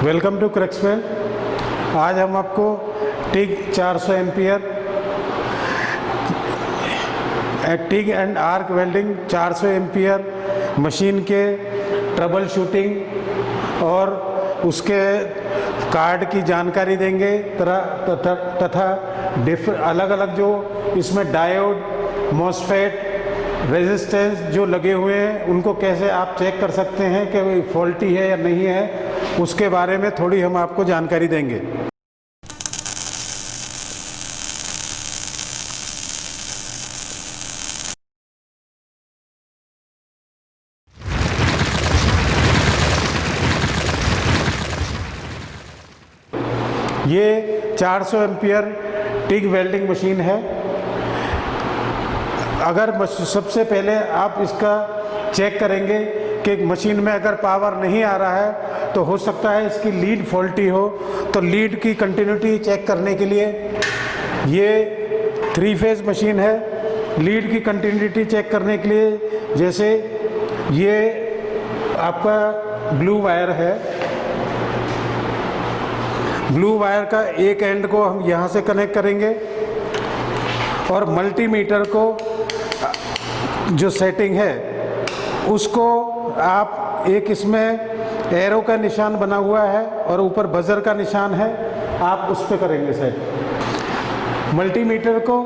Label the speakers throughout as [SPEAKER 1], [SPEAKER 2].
[SPEAKER 1] Welcome to क्रैक्समैन। आज हम आपको TIG 400 ampere TIG and arc welding 400 ampere machine के ट्रबल शूटिंग और उसके कार्ड की जानकारी देंगे तथा अलग अलग जो इसमें डायोड, मॉसफेट, रेजिस्टेंस जो लगे हुए हैं उनको कैसे आप चेक कर सकते हैं कि फॉल्टी है या नहीं है, उसके बारे में थोड़ी हम आपको जानकारी देंगे। ये 400 एम्पियर टिग वेल्डिंग मशीन है। अगर सबसे पहले आप इसका चेक करेंगे कि मशीन में अगर पावर नहीं आ रहा है तो हो सकता है इसकी लीड फॉल्टी हो, तो लीड की कंटिन्यूटी चेक करने के लिए ये 3 फेज मशीन है। लीड की कंटिन्यूटी चेक करने के लिए जैसे ये आपका ब्लू वायर है, ब्लू वायर का एक एंड को हम यहाँ से कनेक्ट करेंगे और मल्टीमीटर को जो सेटिंग है उसको आप एक इसमें एरो का निशान बना हुआ है और ऊपर बजर का निशान है, आप उस पर करेंगे सेट। मल्टीमीटर को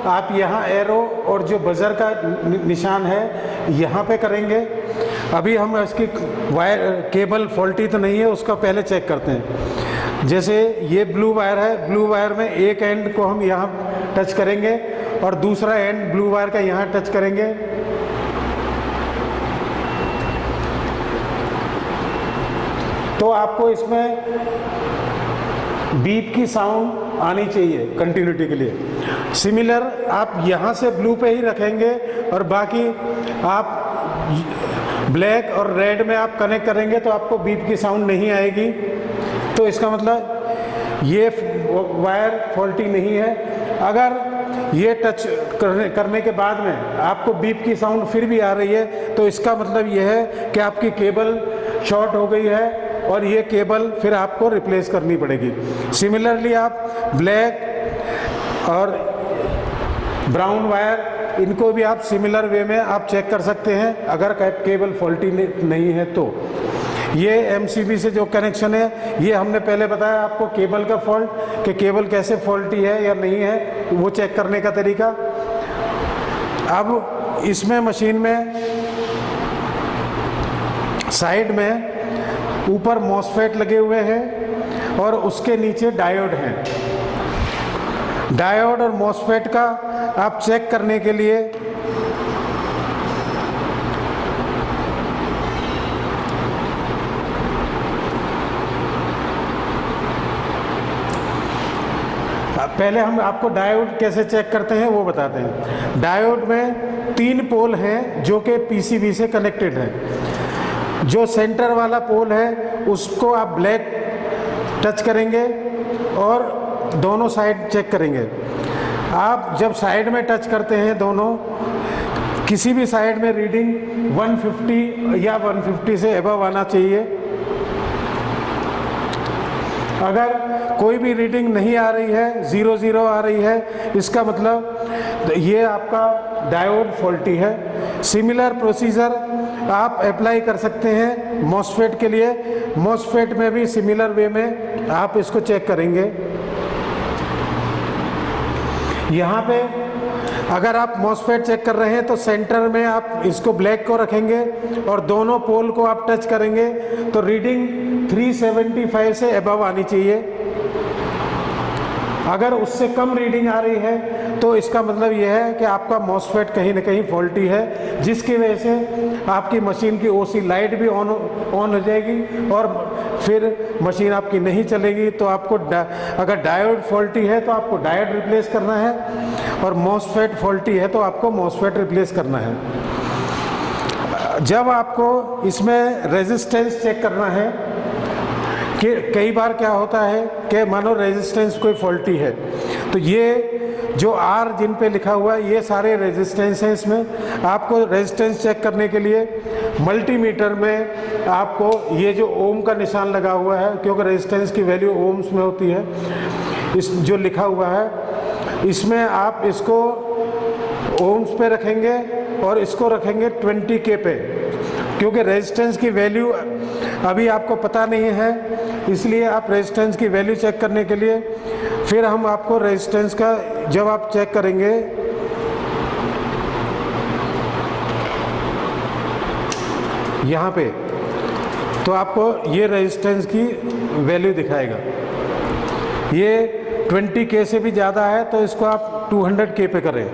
[SPEAKER 1] आप यहाँ एरो और जो बजर का निशान है यहाँ पे करेंगे। अभी हम इसकी वायर केबल फॉल्टी तो नहीं है, उसका पहले चेक करते हैं। जैसे ये ब्लू वायर है, ब्लू वायर में एक एंड को हम यहाँ टच करेंगे और दूसरा एंड ब्लू वायर का यहाँ टच करेंगे। तो आपको इसमें बीप की साउंड आनी चाहिए कंटिन्यूटी के लिए। सिमिलर आप यहाँ से ब्लू पे ही रखेंगे और बाकी आप ब्लैक और रेड में आप कनेक्ट करेंगे तो आपको बीप की साउंड नहीं आएगी। तो इसका मतलब ये वायर फॉल्टी नहीं है। अगर ये टच करने के बाद में आपको बीप की साउंड फिर भी आ रही है तो इसका मतलब ये है कि आपकी केबल शॉर्ट हो गई है और ये केबल फिर आपको रिप्लेस करनी पड़ेगी। सिमिलरली आप ब्लैक और ब्राउन वायर इनको भी आप सिमिलर वे में आप चेक कर सकते हैं अगर केबल फॉल्टी नहीं है तो। ये एमसीबी से जो कनेक्शन है ये हमने पहले बताया आपको केबल का फॉल्ट, कि केबल कैसे फॉल्टी है या नहीं है वो चेक करने का तरीका। अब इसमें मशीन में साइड में ऊपर मॉसफेट लगे हुए हैं और उसके नीचे डायोड हैं। डायोड और मॉसफेट का आप चेक करने के लिए पहले हम आपको डायोड कैसे चेक करते हैं वो बताते हैं। डायोड में 3 पोल हैं जो कि पीसीबी से कनेक्टेड है। जो सेंटर वाला पोल है उसको आप ब्लैक टच करेंगे और दोनों साइड चेक करेंगे। आप जब साइड में टच करते हैं दोनों, किसी भी साइड में रीडिंग 150 या 150 से अबव आना चाहिए। अगर कोई भी रीडिंग नहीं आ रही है, 00 आ रही है, इसका मतलब ये आपका डायोड फॉल्टी है। सिमिलर प्रोसीजर आप अप्लाई कर सकते हैं मॉसफेट के लिए। मॉसफेट में भी सिमिलर वे में आप इसको चेक करेंगे। यहाँ पे अगर आप मॉसफेट चेक कर रहे हैं तो सेंटर में आप इसको ब्लैक को रखेंगे और दोनों पोल को आप टच करेंगे तो रीडिंग 375 से अबव आनी चाहिए। अगर उससे कम रीडिंग आ रही है तो इसका मतलब यह है कि आपका मॉसफेट कहीं ना कहीं फॉल्टी है, जिसकी वजह से आपकी मशीन की ओसी लाइट भी ऑन हो जाएगी और फिर मशीन आपकी नहीं चलेगी। तो आपको अगर डायोड फॉल्टी है तो आपको डायोड रिप्लेस करना है और मॉसफेट फॉल्टी है तो आपको मॉसफेट रिप्लेस करना है। जब आपको इसमें रेजिस्टेंस चेक करना है कि कई बार क्या होता है कि मानो रेजिस्टेंस कोई फॉल्टी है तो ये जो आर जिन पे लिखा हुआ है ये सारे रेजिस्टेंस हैं। इसमें आपको रेजिस्टेंस चेक करने के लिए मल्टीमीटर में आपको ये जो ओम का निशान लगा हुआ है, क्योंकि रेजिस्टेंस की वैल्यू ओम्स में होती है, इस जो लिखा हुआ है इसमें आप इसको ओम्स पे रखेंगे और इसको रखेंगे 20K पे, क्योंकि रेजिस्टेंस की वैल्यू अभी आपको पता नहीं है, इसलिए आप रेजिस्टेंस की वैल्यू चेक करने के लिए फिर हम आपको रेजिस्टेंस का जब आप चेक करेंगे यहाँ पे तो आपको ये रेजिस्टेंस की वैल्यू दिखाएगा। ये 20K से भी ज़्यादा है तो इसको आप 200K पे करें।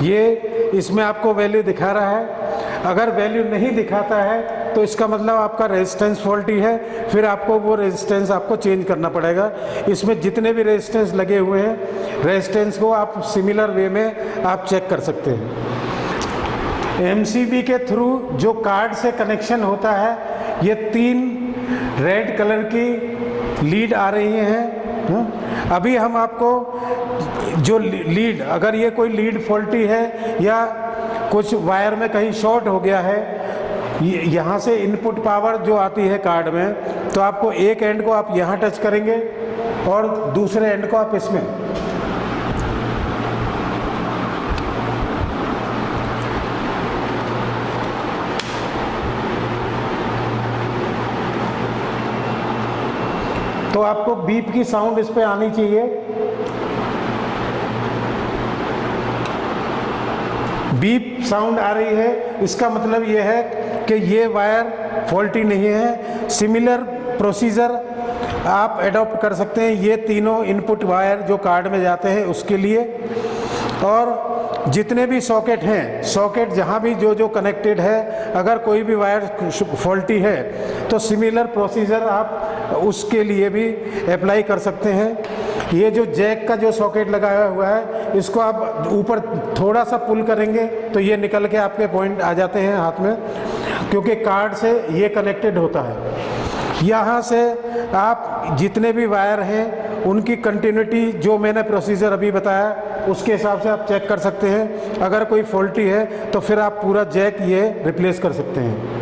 [SPEAKER 1] ये इसमें आपको वैल्यू दिखा रहा है। अगर वैल्यू नहीं दिखाता है तो इसका मतलब आपका रेजिस्टेंस फॉल्टी है, फिर आपको वो रेजिस्टेंस आपको चेंज करना पड़ेगा। इसमें जितने भी रेजिस्टेंस लगे हुए हैं, रेजिस्टेंस को आप सिमिलर वे में आप चेक कर सकते हैं। एमसीबी के थ्रू जो कार्ड से कनेक्शन होता है, ये 3 रेड कलर की लीड आ रही हैं। अभी हम आपको जो लीड, अगर ये कोई लीड फॉल्टी है या कुछ वायर में कहीं शॉर्ट हो गया है, यहाँ से इनपुट पावर जो आती है कार्ड में, तो आपको एक एंड को आप यहाँ टच करेंगे और दूसरे एंड को आप इसमें। तो आपको बीप की साउंड इस पे आनी चाहिए। बीप साउंड आ रही है, इसका मतलब ये है कि ये वायर फॉल्टी नहीं है। सिमिलर प्रोसीजर आप एडॉप्ट कर सकते हैं ये तीनों इनपुट वायर जो कार्ड में जाते हैं उसके लिए। और जितने भी सॉकेट हैं, सॉकेट जहाँ भी जो जो कनेक्टेड है, अगर कोई भी वायर फॉल्टी है तो सिमिलर प्रोसीजर आप उसके लिए भी अप्लाई कर सकते हैं। ये जो जैक का जो सॉकेट लगाया हुआ है, इसको आप ऊपर थोड़ा सा पुल करेंगे तो ये निकल के आपके पॉइंट आ जाते हैं हाथ में, क्योंकि कार्ड से ये कनेक्टेड होता है। यहाँ से आप जितने भी वायर हैं उनकी कंटिन्यूटी जो मैंने प्रोसीजर अभी बताया उसके हिसाब से आप चेक कर सकते हैं। अगर कोई फॉल्टी है तो फिर आप पूरा जैक ये रिप्लेस कर सकते हैं।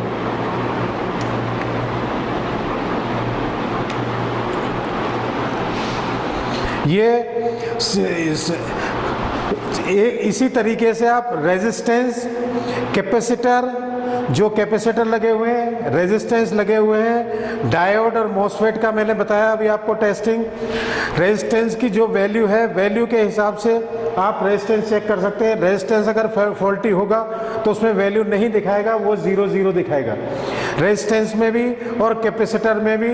[SPEAKER 1] ये इसी तरीके से आप रेजिस्टेंस, कैपेसिटर, जो कैपेसिटर लगे हुए हैं, रेजिस्टेंस लगे हुए हैं, डायोड और मॉसफेट का मैंने बताया अभी आपको टेस्टिंग। रेजिस्टेंस की जो वैल्यू है, वैल्यू के हिसाब से आप रेजिस्टेंस चेक कर सकते हैं। रेजिस्टेंस अगर फॉल्टी होगा तो उसमें वैल्यू नहीं दिखाएगा, वो 0 0 दिखाएगा। रेजिस्टेंस में भी और कैपेसिटर में भी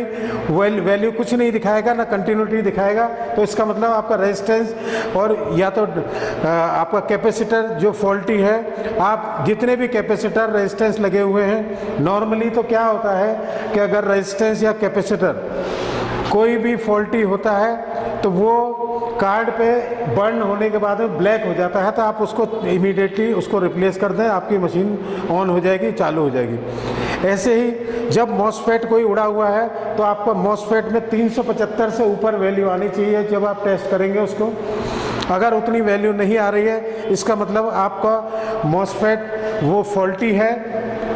[SPEAKER 1] वैल्यू कुछ नहीं दिखाएगा, ना कंटिन्यूटी दिखाएगा। तो इसका मतलब आपका रेजिस्टेंस और या तो आपका कैपेसिटर जो फॉल्टी है। आप जितने भी कैपेसिटर रेजिस्टेंस लगे हुए हैं, नॉर्मली तो क्या होता है कि अगर रेजिस्टेंस या कैपेसिटर कोई भी फॉल्टी होता है तो वो कार्ड पे बर्न होने के बाद में ब्लैक हो जाता है, तो आप उसको इमीडिएटली उसको रिप्लेस कर दें, आपकी मशीन ऑन हो जाएगी, चालू हो जाएगी। ऐसे ही जब मॉसफेट कोई उड़ा हुआ है तो आपको मॉसफेट में 375 से ऊपर वैल्यू आनी चाहिए जब आप टेस्ट करेंगे उसको। अगर उतनी वैल्यू नहीं आ रही है, इसका मतलब आपका मॉसफेट वो फॉल्टी है।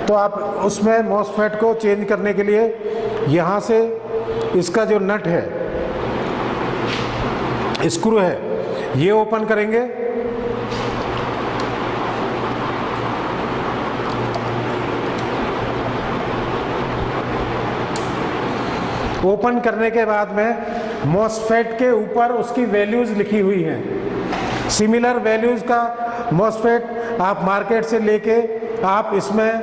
[SPEAKER 1] तो आप उसमें मॉसफेट को चेंज करने के लिए यहाँ से इसका जो नट है, स्क्रू है, ये ओपन करेंगे। ओपन करने के बाद में मॉसफेट के ऊपर उसकी वैल्यूज़ लिखी हुई हैं। सिमिलर वैल्यूज़ का मॉसफेट आप मार्केट से लेके आप इसमें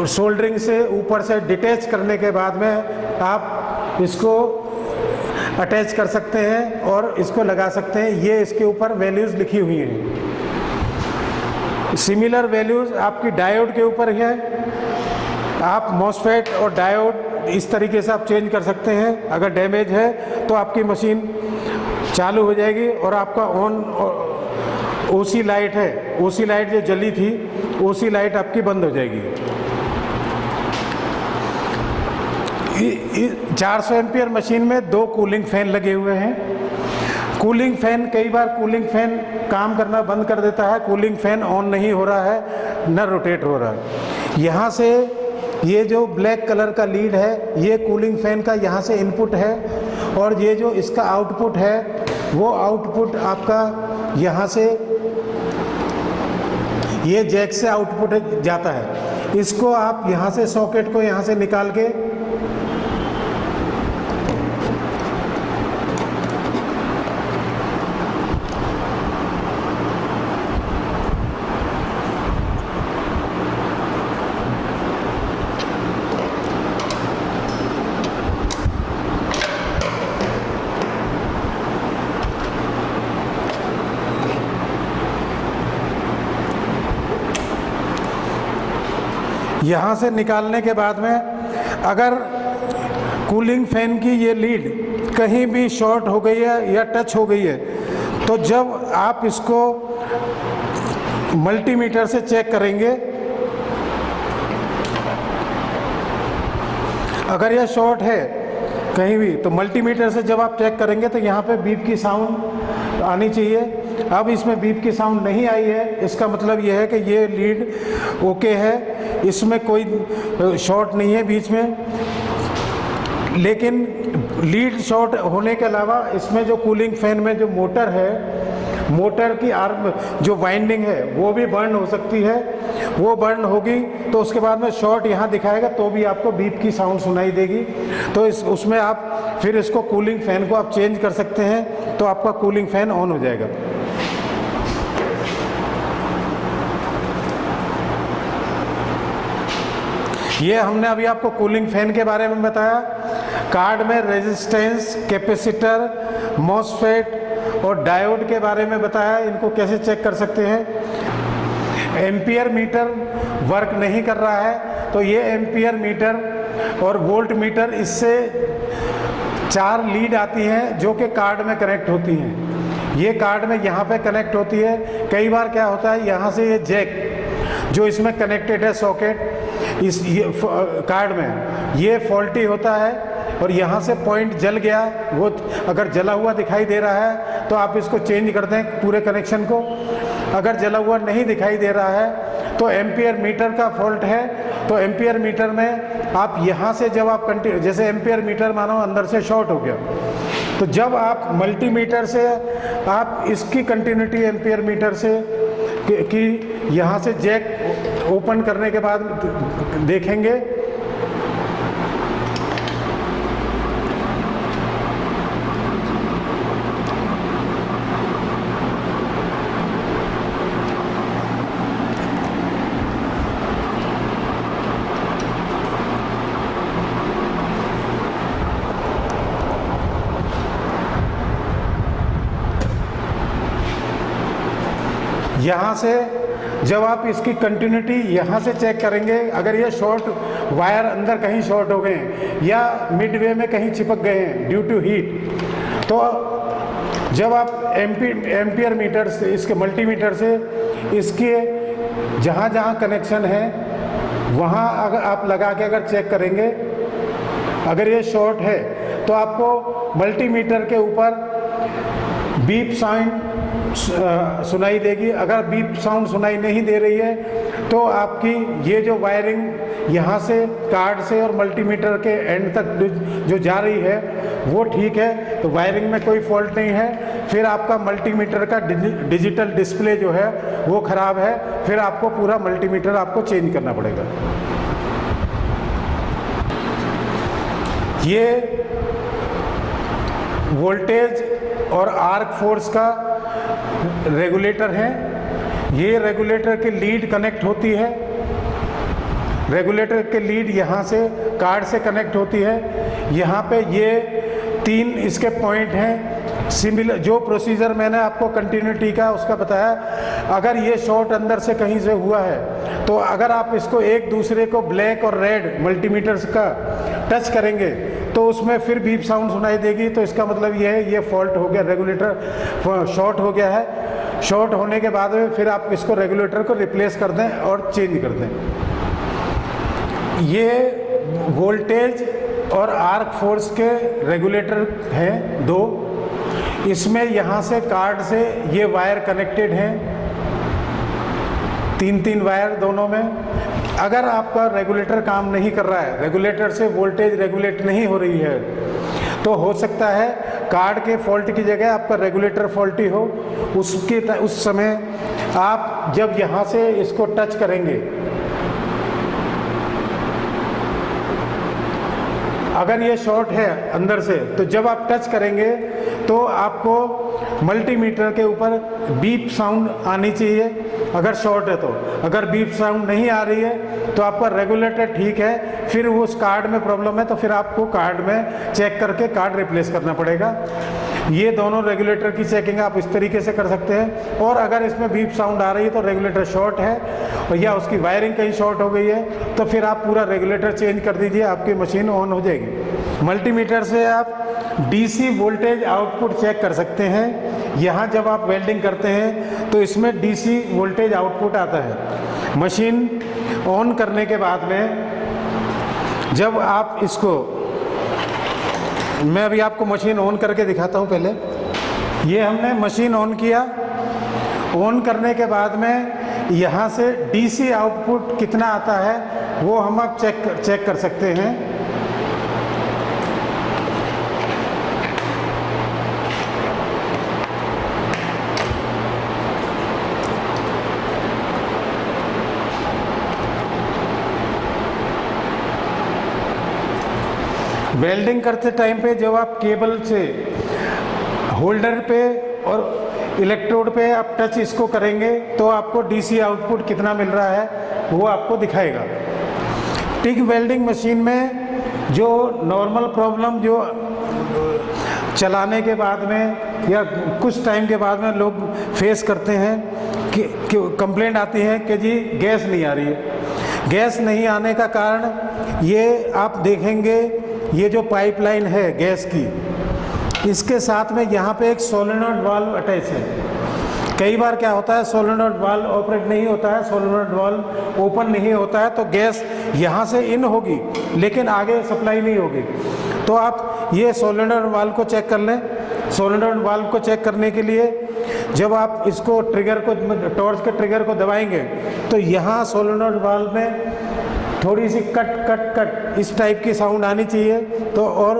[SPEAKER 1] सोल्डरिंग से ऊपर से डिटैच करने के बाद में आप इसको अटैच कर सकते हैं और इसको लगा सकते हैं। ये इसके ऊपर वैल्यूज़ लिखी हुई हैं। सिमिलर वैल्यूज़ आपकी डायोड के ऊपर है। आप मॉसफेट और डायोड इस तरीके से आप चेंज कर सकते हैं। अगर डैमेज है तो आपकी मशीन चालू हो जाएगी और आपका ऑन ओसी लाइट है, ओसी लाइट जो जली थी, ओसी लाइट आपकी बंद हो जाएगी। 400 एम्पियर मशीन में 2 कूलिंग फैन लगे हुए हैं। कूलिंग फैन, कई बार कूलिंग फैन काम करना बंद कर देता है, कूलिंग फैन ऑन नहीं हो रहा है, न रोटेट हो रहा है। यहाँ से ये जो ब्लैक कलर का लीड है, ये कूलिंग फैन का यहाँ से इनपुट है, और ये जो इसका आउटपुट है वो आउटपुट आपका यहाँ से, ये जैक से आउटपुट जाता है। इसको आप यहाँ से सॉकेट को यहाँ से निकाल के यहाँ से निकालने के बाद में अगर कूलिंग फैन की ये लीड कहीं भी शॉर्ट हो गई है या टच हो गई है, तो जब आप इसको मल्टीमीटर से चेक करेंगे, अगर यह शॉर्ट है कहीं भी, तो मल्टीमीटर से जब आप चेक करेंगे तो यहाँ पे बीप की साउंड आनी चाहिए। अब इसमें बीप की साउंड नहीं आई है, इसका मतलब यह है कि ये लीड ओके है, इसमें कोई शॉर्ट नहीं है बीच में। लेकिन लीड शॉर्ट होने के अलावा इसमें जो कूलिंग फैन में जो मोटर है, मोटर की आर्म जो वाइंडिंग है वो भी बर्न हो सकती है। वो बर्न होगी तो उसके बाद में शॉर्ट यहाँ दिखाएगा तो भी आपको बीप की साउंड सुनाई देगी। तो उसमें आप फिर इसको कूलिंग फैन को आप चेंज कर सकते हैं, तो आपका कूलिंग फैन ऑन हो जाएगा। ये हमने अभी आपको कूलिंग फैन के बारे में बताया। कार्ड में रेजिस्टेंस, कैपेसिटर, मॉसफेट और डायोड के बारे में बताया, इनको कैसे चेक कर सकते हैं। एम्पियर मीटर वर्क नहीं कर रहा है तो ये एम्पियर मीटर और वोल्ट मीटर, इससे 4 लीड आती हैं जो कि कार्ड में कनेक्ट होती हैं। ये कार्ड में यहाँ पे कनेक्ट होती है। कई बार क्या होता है, यहाँ से ये जैक जो इसमें कनेक्टेड है सॉकेट इस कार्ड में, ये फॉल्टी होता है और यहाँ से पॉइंट जल गया, वो अगर जला हुआ दिखाई दे रहा है तो आप इसको चेंज कर दें पूरे कनेक्शन को। अगर जला हुआ नहीं दिखाई दे रहा है तो एम्पियर मीटर का फॉल्ट है। तो एम्पियर मीटर में आप यहाँ से जब आप जैसे एम्पियर मीटर मानो अंदर से शॉर्ट हो गया, तो जब आप मल्टीमीटर से आप इसकी कंटिन्यूटी एम्पियर मीटर से कि यहाँ से जैक ओपन करने के बाद देखेंगे, यहाँ से जब आप इसकी कंटिन्यूटी यहाँ से चेक करेंगे, अगर ये शॉर्ट वायर अंदर कहीं शॉर्ट हो गए हैं या मिडवे में कहीं चिपक गए हैं ड्यू टू हीट, तो जब आप एम्पियर मीटर से, इसके मल्टीमीटर से इसके जहाँ जहाँ कनेक्शन है वहाँ अगर आप लगा के अगर चेक करेंगे, अगर ये शॉर्ट है तो आपको मल्टीमीटर के ऊपर बीप साउंड सुनाई देगी। अगर बीप साउंड सुनाई नहीं दे रही है तो आपकी ये जो वायरिंग यहाँ से कार्ड से और मल्टीमीटर के एंड तक जो जा रही है वो ठीक है, तो वायरिंग में कोई फॉल्ट नहीं है। फिर आपका मल्टीमीटर का डिजिटल डिस्प्ले जो है वो ख़राब है, फिर आपको पूरा मल्टीमीटर आपको चेंज करना पड़ेगा। ये वोल्टेज और आर्क फोर्स का रेगुलेटर है। ये रेगुलेटर की लीड कनेक्ट होती है, रेगुलेटर के लीड यहाँ से कार्ड से कनेक्ट होती है। यहाँ पे ये 3 इसके पॉइंट हैं। सिमिलर जो प्रोसीजर मैंने आपको कंटिन्यूटी का उसका बताया, अगर ये शॉर्ट अंदर से कहीं से हुआ है तो अगर आप इसको एक दूसरे को ब्लैक और रेड मल्टीमीटर्स का टच करेंगे तो उसमें फिर बीप साउंड सुनाई देगी। तो इसका मतलब ये है ये फॉल्ट हो गया, रेगुलेटर शॉर्ट हो गया है। शॉर्ट होने के बाद में फिर आप इसको रेगुलेटर को रिप्लेस कर दें और चेंज कर दें। ये वोल्टेज और आर्क फोर्स के रेगुलेटर हैं 2। इसमें यहाँ से कार्ड से ये वायर कनेक्टेड हैं, 3 वायर दोनों में। अगर आपका रेगुलेटर काम नहीं कर रहा है, रेगुलेटर से वोल्टेज रेगुलेट नहीं हो रही है, तो हो सकता है कार्ड के फॉल्ट की जगह आपका रेगुलेटर फॉल्टी हो। उस समय आप जब यहाँ से इसको टच करेंगे, अगर ये शॉर्ट है अंदर से, तो जब आप टच करेंगे तो आपको मल्टीमीटर के ऊपर बीप साउंड आनी चाहिए अगर शॉर्ट है तो। अगर बीप साउंड नहीं आ रही है तो आपका रेगुलेटर ठीक है, फिर वो उस कार्ड में प्रॉब्लम है तो फिर आपको कार्ड में चेक करके कार्ड रिप्लेस करना पड़ेगा। ये दोनों रेगुलेटर की चेकिंग आप इस तरीके से कर सकते हैं। और अगर इसमें बीप साउंड आ रही है तो रेगुलेटर शॉर्ट है या उसकी वायरिंग कहीं शॉर्ट हो गई है, तो फिर आप पूरा रेगुलेटर चेंज कर दीजिए, आपकी मशीन ऑन हो जाएगी। मल्टीमीटर से आप डीसी वोल्टेज आउटपुट चेक कर सकते हैं। यहाँ जब आप वेल्डिंग करते हैं तो इसमें डीसी वोल्टेज आउटपुट आता है। मशीन ऑन करने के बाद में जब आप इसको, मैं अभी आपको मशीन ऑन करके दिखाता हूँ। पहले ये हमने मशीन ऑन किया, ऑन करने के बाद में यहाँ से डीसी आउटपुट कितना आता है वो हम आप चेक कर सकते हैं। वेल्डिंग करते टाइम पे जब आप केबल से होल्डर पे और इलेक्ट्रोड पे आप टच इसको करेंगे तो आपको डीसी आउटपुट कितना मिल रहा है वो आपको दिखाएगा। टिग वेल्डिंग मशीन में जो नॉर्मल प्रॉब्लम जो चलाने के बाद में या कुछ टाइम के बाद में लोग फेस करते हैं कि कंप्लेंट आती है कि जी गैस नहीं आ रही है। गैस नहीं आने का कारण ये आप देखेंगे, ये जो पाइपलाइन है गैस की, इसके साथ में यहाँ पे एक सोलेनॉइड वाल्व अटैच है। कई बार क्या होता है, सोलेनॉइड वाल्व ऑपरेट नहीं होता है, सोलेनॉइड वाल्व ओपन नहीं होता है, तो गैस यहाँ से इन होगी लेकिन आगे सप्लाई नहीं होगी। तो आप ये सोलेनॉइड वाल्व को चेक कर लें। सोलेनॉइड वाल्व को चेक करने के लिए जब आप इसको ट्रिगर को, टॉर्च के ट्रिगर को दबाएंगे तो यहाँ सोलेनॉइड वाल्व में थोड़ी सी कट कट कट इस टाइप की साउंड आनी चाहिए। तो और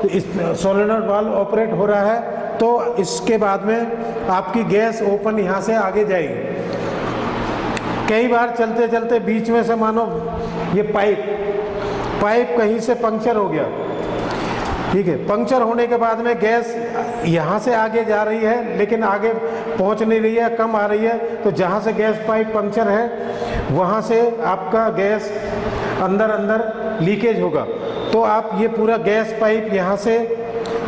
[SPEAKER 1] इस सोलेनॉइड वाल्व ऑपरेट हो रहा है तो इसके बाद में आपकी गैस ओपन यहाँ से आगे जाएगी। कई बार चलते चलते बीच में से मानो ये पाइप कहीं से पंक्चर हो गया, ठीक है। पंक्चर होने के बाद में गैस यहाँ से आगे जा रही है लेकिन आगे पहुँच नहीं रही है, कम आ रही है। तो जहाँ से गैस पाइप पंक्चर है वहाँ से आपका गैस अंदर लीकेज होगा। तो आप ये पूरा गैस पाइप यहाँ से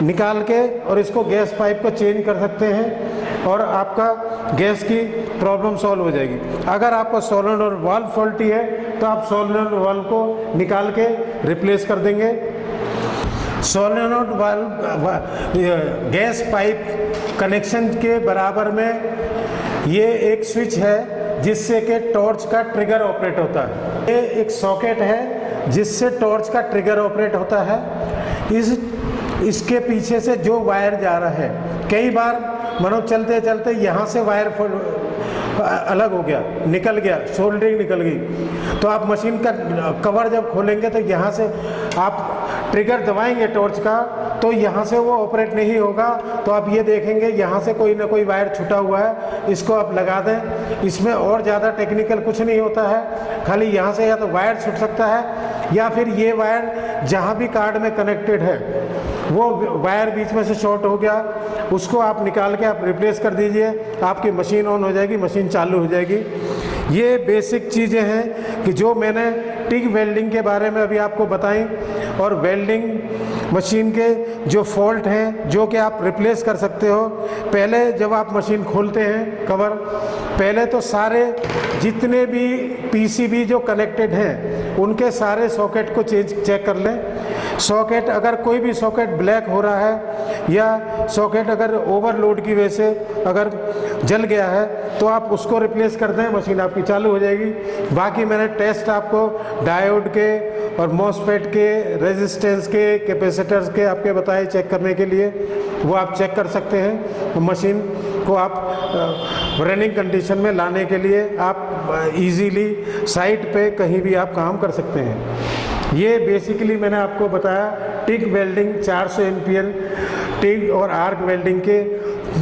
[SPEAKER 1] निकाल के और इसको गैस पाइप को चेंज कर सकते हैं और आपका गैस की प्रॉब्लम सॉल्व हो जाएगी। अगर आपका सोलेनॉइड वाल्व फॉल्टी है तो आप सोलेनॉइड वाल्व को निकाल के रिप्लेस कर देंगे। Solenoid valve gas pipe connection के बराबर में ये एक स्विच है जिससे कि टॉर्च का ट्रिगर ऑपरेट होता है। ये एक सॉकेट है जिससे टॉर्च का ट्रिगर ऑपरेट होता है। इसके पीछे से जो वायर जा रहा है, कई बार मानो चलते चलते यहाँ से वायर अलग हो गया, निकल गया, सोल्डरिंग निकल गई, तो आप मशीन का कवर जब खोलेंगे तो यहाँ से आप ट्रिगर दबाएंगे टॉर्च का तो यहाँ से वो ऑपरेट नहीं होगा। तो आप ये देखेंगे यहाँ से कोई ना कोई वायर छूटा हुआ है, इसको आप लगा दें। इसमें और ज़्यादा टेक्निकल कुछ नहीं होता है, खाली यहाँ से या तो वायर छूट सकता है या फिर ये वायर जहाँ भी कार्ड में कनेक्टेड है वो वायर बीच में से शॉर्ट हो गया, उसको आप निकाल के आप रिप्लेस कर दीजिए, आपकी मशीन ऑन हो जाएगी, मशीन चालू हो जाएगी। ये बेसिक चीज़ें हैं कि जो मैंने टिग वेल्डिंग के बारे में अभी आपको बताई। और वेल्डिंग मशीन के जो फॉल्ट हैं जो कि आप रिप्लेस कर सकते हो, पहले जब आप मशीन खोलते हैं कवर, पहले तो सारे जितने भी पीसीबी जो कनेक्टेड हैं उनके सारे सॉकेट को चेक कर लें। सॉकेट अगर कोई भी सॉकेट ब्लैक हो रहा है या सॉकेट अगर ओवरलोड की वजह से अगर जल गया है तो आप उसको रिप्लेस कर दें, मशीन आपकी चालू हो जाएगी। बाकी मैंने टेस्ट आपको डायोड के और मॉसफेट के, रेजिस्टेंस के, कैपेसिटर्स के आपके बताए चेक करने के लिए, वो आप चेक कर सकते हैं। मशीन को आप रनिंग कंडीशन में लाने के लिए आप इजीली साइट पे कहीं भी आप काम कर सकते हैं। ये बेसिकली मैंने आपको बताया टिक वेल्डिंग 400 एम्पियर टिक और आर्क वेल्डिंग के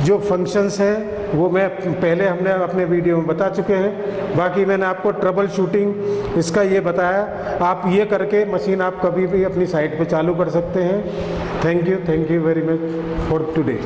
[SPEAKER 1] जो फंक्शंस हैं वो मैं पहले हमने अपने वीडियो में बता चुके हैं। बाकी मैंने आपको ट्रबल शूटिंग इसका ये बताया। आप ये करके मशीन आप कभी भी अपनी साइट पे चालू कर सकते हैं। Thank you very much for today.